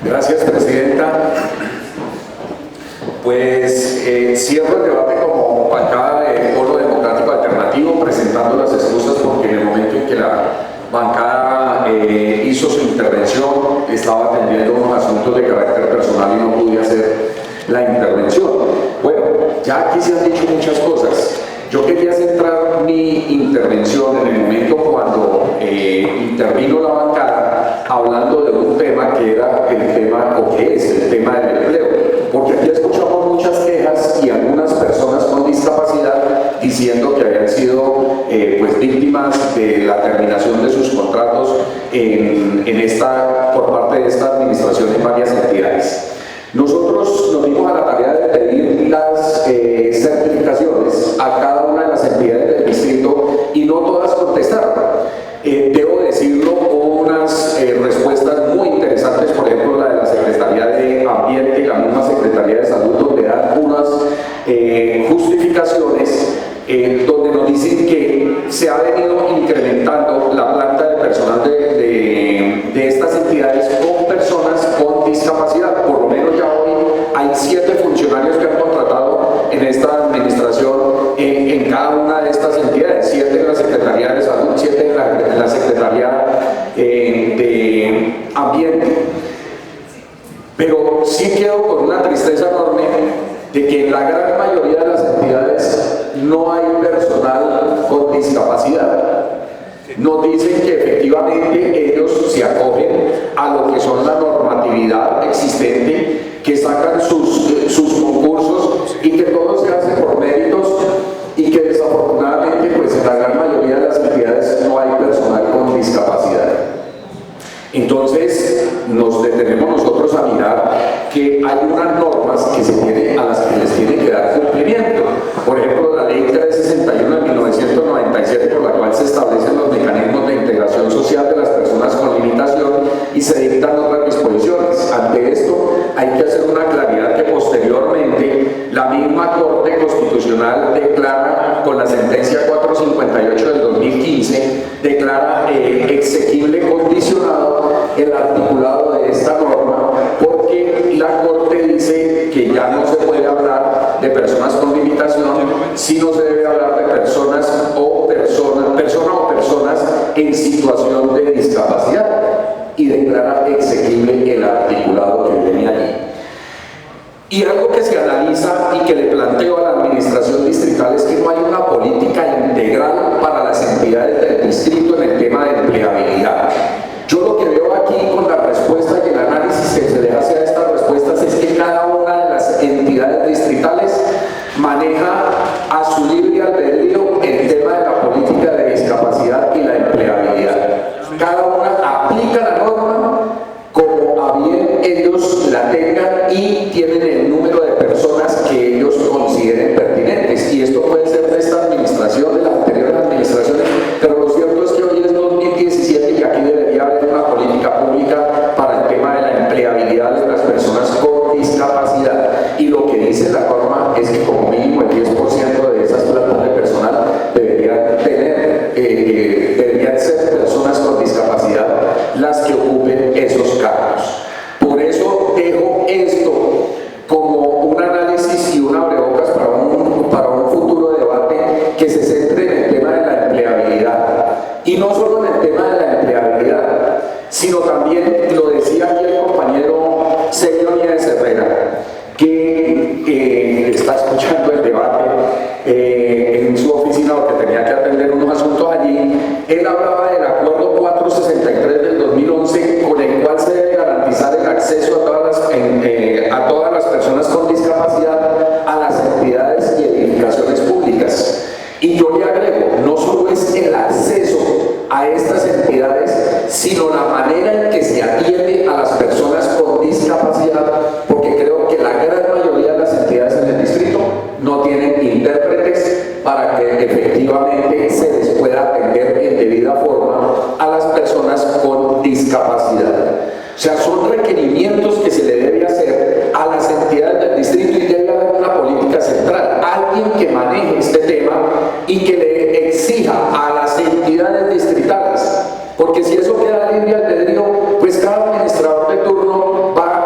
Gracias, presidenta. Pues cierro el debate como bancada de Polo Democrático Alternativo, presentando las excusas porque en el momento en que la bancada hizo su intervención estaba atendiendo unos asuntos de carácter personal y no pude hacer la intervención. Bueno, ya aquí se han dicho muchas cosas. Yo quería centrar mi intervención en el momento cuando intervino la bancada hablando de un tema que era el tema, o que es el tema del empleo, porque aquí escuchamos muchas quejas y algunas personas con discapacidad diciendo que habían sido pues víctimas de la terminación de sus contratos por parte de esta administración en varias entidades. Nosotros nos dimos a la tarea de pedir las certificaciones a cada una de las entidades del distrito y no todas contestaron. Debo decirlo, hubo unas respuestas muy interesantes, por ejemplo la de la Secretaría de Ambiente y la misma Secretaría de Salud, donde dan unas justificaciones donde nos dicen que se ha venido incrementando la planta de personal de estas entidades con personas con discapacidad. Por lo menos ya hoy hay 7 funcionarios que han contratado en esta administración en cada una de estas entidades, 7 en la Secretaría de Salud, 7 en la Secretaría de Ambiente. Pero sí quedo con una tristeza enorme de que en la gran mayoría de las entidades no hay personal con discapacidad. Nos dicen que efectivamente ellos se acogen a lo que son la normatividad existente, que sacan sus concursos y que todo se hace por méritos y que desafortunadamente pues en la gran mayoría de las entidades no hay personal con discapacidad. Entonces nos detenemos nosotros a mirar que hay unas normas a las que les tiene que dar cumplimiento. Por ejemplo, la Ley 361 de 1997, por la cual se establecen los mecanismos de integración social de las personas con limitación y se dictan otras disposiciones. Ante esto hay que hacer una claridad que posteriormente la misma Corte Constitucional declara, con la sentencia 458 del 2015, declara exequible condicionado el articulado de esta norma, porque la Corte dice que ya no se puede hablar de personas con limitación, sino se debe hablar de personas en situación de discapacidad, y declara exequible el articulado que viene allí. Y algo que se analiza y que le planteo a la administración distrital es que no hay una política integral para las entidades del distrito en el tema de empleabilidad. Yo lo que veo aquí con la respuesta y el análisis que se le hace a estas respuestas es que cada una de las entidades distritales maneja a su libre albedrío el tema de la política de discapacidad y la empleabilidad. Cada una aplica la norma como a bien ellos la tengan y tienen el número de personas que ellos consideren pertinentes. Y esto puede ser de esta administración, de las anteriores administraciones, pero lo cierto es que hoy es 2017 y aquí debería haber una política pública para el tema de la empleabilidad de las personas con discapacidad. Y lo que dice la norma es que como mínimo el 10% de esas plantas de personal deberían ser personas con discapacidad las que ocupen esos cargos. Por eso dejo esto como un análisis y un abrebocas para un futuro debate que se centre en el tema de la empleabilidad. Y no solo en el tema de la empleabilidad, sino también, lo decía aquí el compañero Sergio Nieves Herrera, que está escuchando el debate en su oficina porque tenía que atender unos asuntos allí. Él hablaba del acuerdo 463 del 2011, con el cual se debe garantizar el acceso a todas las personas con discapacidad a las entidades y edificaciones públicas. Y yo le agrego, no solo es el acceso a estas entidades, sino la manera en que se atiende a las personas con discapacidad, porque creo que la gran mayoría de las entidades en el distrito no tienen intérpretes para que efectivamente se les pueda atender en debida forma a las personas con discapacidad. O sea, son requerimientos que se le debe hacer a las entidades del distrito y debe haber una política central, alguien que maneje este tema y que le exija a las entidades distritales, porque si eso queda libre albedrío, pues cada administrador de turno va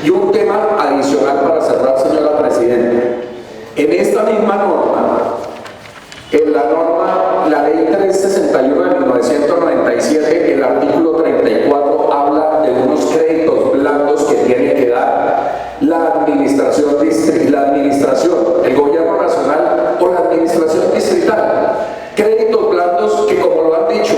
Y un tema adicional para cerrar, señora Presidenta. En esta misma norma, la ley 361 de 1997, el artículo 34 habla de unos créditos blandos que tiene que dar la administración, el gobierno nacional o la administración distrital. Créditos blandos que, como lo han dicho,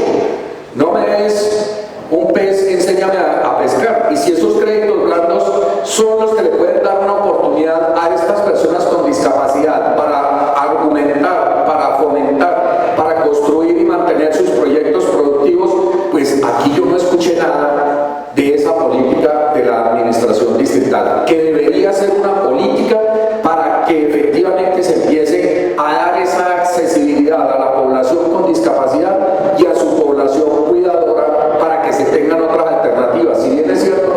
no me des un pez, enséñame a pescar. Y si esos créditos blandos son los que le pueden dar una oportunidad a estas personas con discapacidad para argumentar, para fomentar, para construir y mantener sus proyectos productivos, pues aquí yo no escuché nada de esa política de la administración distrital, que debería ser una política para que efectivamente se empiece a dar esa accesibilidad a la población con discapacidad y a su población cuidadora, para que se tengan otras alternativas. Si bien es cierto,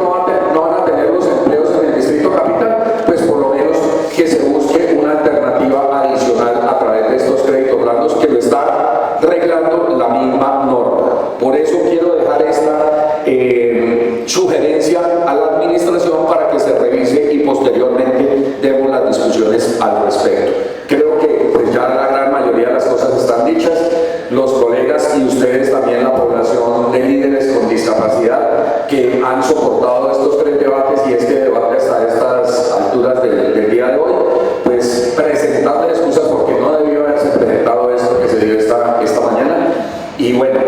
no van a tener los empleos en el Distrito Capital, pues por lo menos que se busque una alternativa adicional a través de estos créditos blandos que lo está reglando la misma norma. Por eso quiero dejar esta sugerencia a la administración para que se revise y posteriormente demos las discusiones al respecto. Creo que pues ya la gran mayoría de las cosas están dichas. Los colegas y ustedes también, la población de líderes con discapacidad que han soportado estos 3 debates y este debate hasta estas alturas del día de hoy, pues presentando excusas porque no debió haberse presentado esto que se dio esta mañana. Y bueno,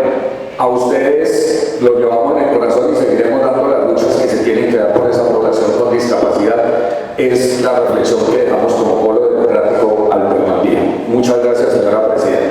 a ustedes los llevamos en el corazón y seguiremos dando las luchas que se tienen que dar por esa población con discapacidad. Es la reflexión que dejamos como Polo Democrático Alternativa. Muchas gracias, señora Presidenta.